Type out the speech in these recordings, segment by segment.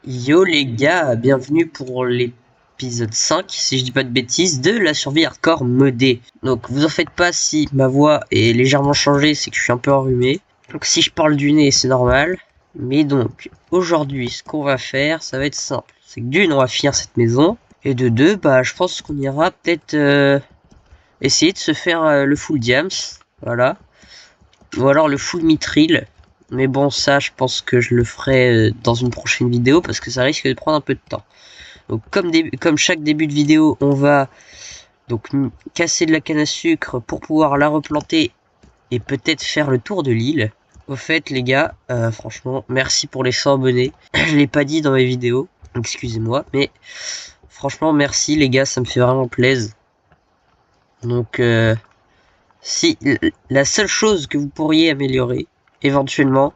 Yo les gars, bienvenue pour l'épisode 5, si je dis pas de bêtises, de la survie hardcore modée. Donc vous en faites pas si ma voix est légèrement changée, c'est que je suis un peu enrhumé. Donc si je parle du nez, c'est normal. Mais donc, aujourd'hui, ce qu'on va faire, ça va être simple. C'est que d'une, on va finir cette maison. Et de deux, bah je pense qu'on ira peut-être essayer de se faire le full diams. Voilà. Ou alors le full mithril. Mais bon, ça, je pense que je le ferai dans une prochaine vidéo parce que ça risque de prendre un peu de temps. Donc, comme chaque début de vidéo, on va donc casser de la canne à sucre pour pouvoir la replanter et peut-être faire le tour de l'île. Au fait, les gars, franchement, merci pour les 100 abonnés. Je l'ai pas dit dans mes vidéos, excusez-moi, mais franchement, merci les gars, ça me fait vraiment plaisir. Donc, si la seule chose que vous pourriez améliorer, éventuellement,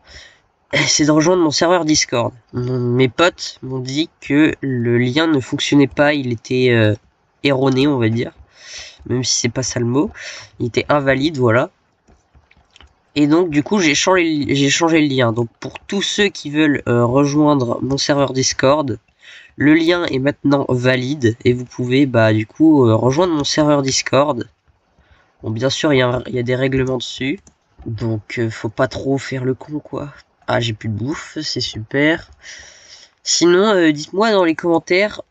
c'est de rejoindre mon serveur Discord. Mes potes m'ont dit que le lien ne fonctionnait pas, il était erroné, on va dire. Même si c'est pas ça le mot. Il était invalide, voilà. Et donc, du coup, j'ai changé le lien. Donc, pour tous ceux qui veulent rejoindre mon serveur Discord, le lien est maintenant valide et vous pouvez, bah, du coup, rejoindre mon serveur Discord. Bon, bien sûr, il y a des règlements dessus. Donc, faut pas trop faire le con, quoi. Ah, j'ai plus de bouffe, c'est super. Sinon, dites-moi dans les commentaires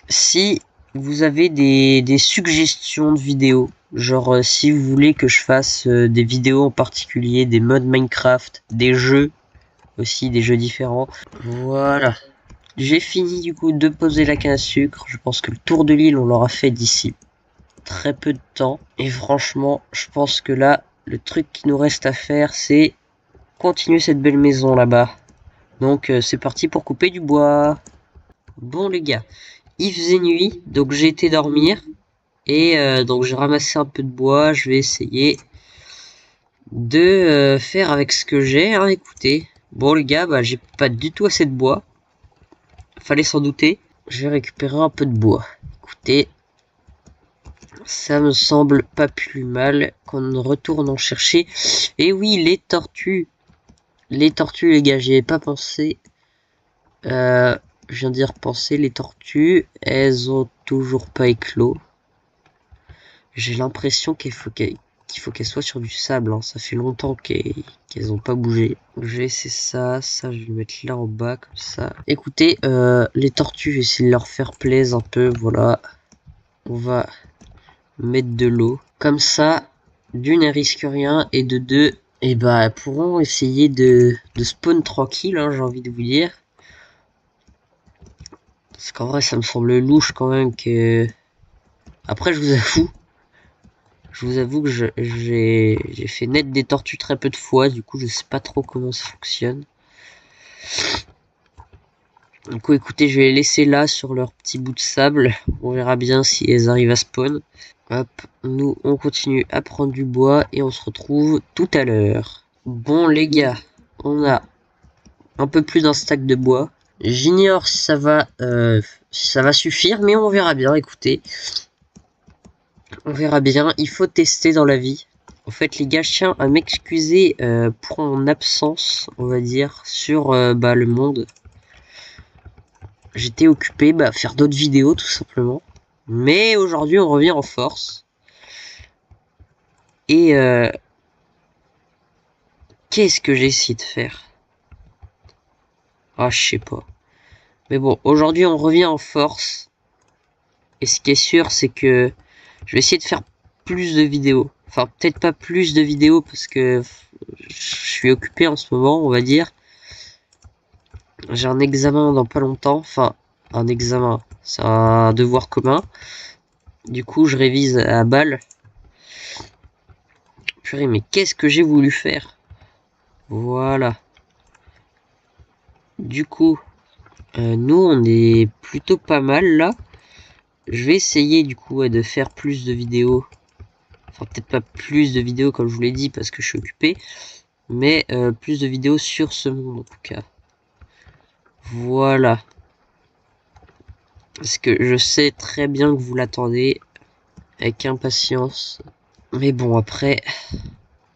si vous avez des suggestions de vidéos. Genre, si vous voulez que je fasse des vidéos en particulier, des mods Minecraft, des jeux aussi, des jeux différents. Voilà. J'ai fini du coup de poser la canne à sucre. Je pense que le tour de l'île, on l'aura fait d'ici très peu de temps. Et franchement, je pense que là, le truc qui nous reste à faire, c'est continuer cette belle maison là-bas. Donc c'est parti pour couper du bois. Bon les gars, il faisait nuit, donc j'ai été dormir. Et donc j'ai ramassé un peu de bois, je vais essayer de faire avec ce que j'ai, hein, écoutez. Bon les gars, bah j'ai pas du tout assez de bois. Fallait s'en douter. Je vais récupérer un peu de bois. Écoutez, ça me semble pas plus mal qu'on retourne en chercher. Et oui, les tortues. Les tortues les gars, j'y ai pas pensé. Je viens d'y repenser, les tortues, elles ont toujours pas éclos. J'ai l'impression qu'il faut qu'elles soient sur du sable, hein. Ça fait longtemps qu'elles ont pas bougé. Je vais essayer ça, je vais le mettre là en bas, comme ça. Écoutez, les tortues, je vais essayer de leur faire plaisir un peu, voilà. On va mettre de l'eau. Comme ça, d'une, elles risquent rien, et de deux, et bah, elles pourront essayer de spawn tranquille, hein, j'ai envie de vous dire. Parce qu'en vrai, ça me semble louche quand même que... Après, je vous avoue que j'ai fait naître des tortues très peu de fois, du coup, je sais pas trop comment ça fonctionne. Du coup, écoutez, je vais les laisser là sur leur petit bout de sable. On verra bien si elles arrivent à spawn. Hop, nous, on continue à prendre du bois et on se retrouve tout à l'heure. Bon, les gars, on a un peu plus d'un stack de bois. J'ignore si ça va suffire, mais on verra bien, écoutez. On verra bien, il faut tester dans la vie. En fait, les gars, je tiens à m'excuser pour mon absence, on va dire, sur le monde. J'étais occupé à faire d'autres vidéos, tout simplement. Mais aujourd'hui, on revient en force. Et qu'est-ce que j'ai essayé de faire? Ah, je sais pas. Mais bon, aujourd'hui, on revient en force. Et ce qui est sûr, c'est que je vais essayer de faire plus de vidéos. Enfin, peut-être pas plus de vidéos parce que je suis occupé en ce moment, on va dire. J'ai un examen dans pas longtemps. Enfin, un examen, c'est un devoir commun. Du coup, je révise à balle. Purée, mais qu'est-ce que j'ai voulu faire? Voilà. Du coup, nous, on est plutôt pas mal là. Je vais essayer du coup de faire plus de vidéos. Enfin, peut-être pas plus de vidéos comme je vous l'ai dit parce que je suis occupé. Mais plus de vidéos sur ce monde en tout cas. Voilà. Parce que je sais très bien que vous l'attendez avec impatience. Mais bon, après,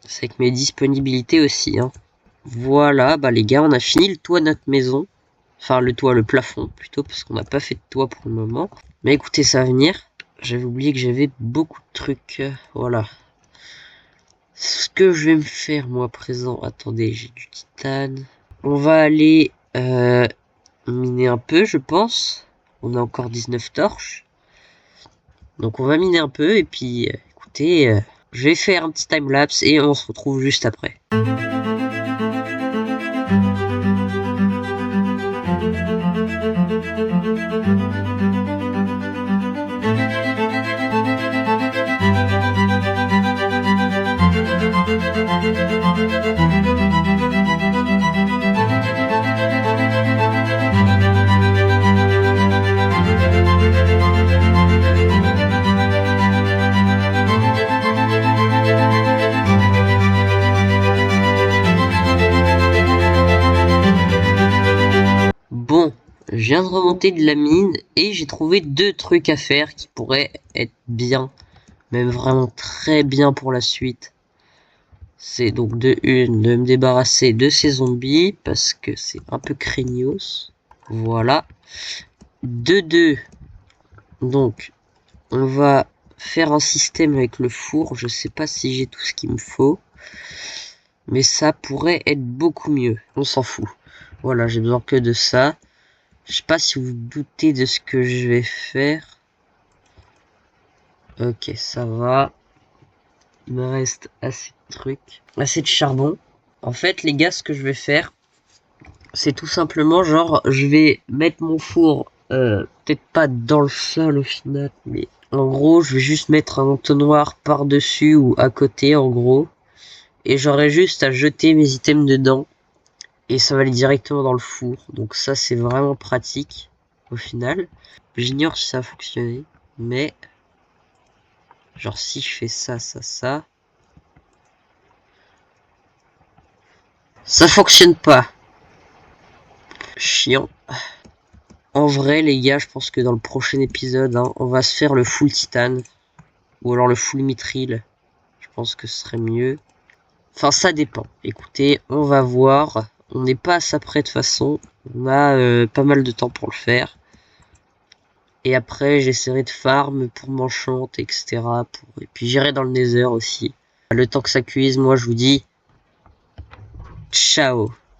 c'est avec mes disponibilités aussi, hein. Voilà, bah les gars, on a fini le toit de notre maison. Enfin, le toit, le plafond, plutôt, parce qu'on n'a pas fait de toit pour le moment. Mais écoutez, ça va venir. J'avais oublié que j'avais beaucoup de trucs. Voilà. Ce que je vais me faire, moi, à présent... Attendez, j'ai du titane. On va aller miner un peu, je pense. On a encore 19 torches. Donc, on va miner un peu, et puis, écoutez... je vais faire un petit timelapse, et on se retrouve juste après. Bon, je viens de remonter de la mine et j'ai trouvé 2 trucs à faire qui pourraient être bien, même vraiment très bien pour la suite. C'est donc de me débarrasser de ces zombies parce que c'est un peu craignos. Voilà. De 2, donc on va faire un système avec le four. Je sais pas si j'ai tout ce qu'il me faut, mais ça pourrait être beaucoup mieux. On s'en fout. Voilà, j'ai besoin que de ça. Je sais pas si vous vous doutez de ce que je vais faire. Ok, ça va. Il me reste assez de trucs. Assez de charbon. En fait, les gars, ce que je vais faire, c'est tout simplement genre, je vais mettre mon four, peut-être pas dans le sol au final, mais en gros, je vais juste mettre un entonnoir par-dessus ou à côté, en gros. Et j'aurai juste à jeter mes items dedans. Et ça va aller directement dans le four. Donc ça, c'est vraiment pratique, au final. J'ignore si ça a fonctionné, mais... genre si je fais ça, ça... ça fonctionne pas. Chiant. En vrai, les gars, je pense que dans le prochain épisode, hein, on va se faire le full titane. Ou alors le full mithril. Je pense que ce serait mieux. Enfin, ça dépend. Écoutez, on va voir. On n'est pas à ça près de toute façon. On a pas mal de temps pour le faire. Et après, j'essaierai de farm pour m'enchant, etc. Et puis j'irai dans le nether aussi. Le temps que ça cuise, moi je vous dis ciao.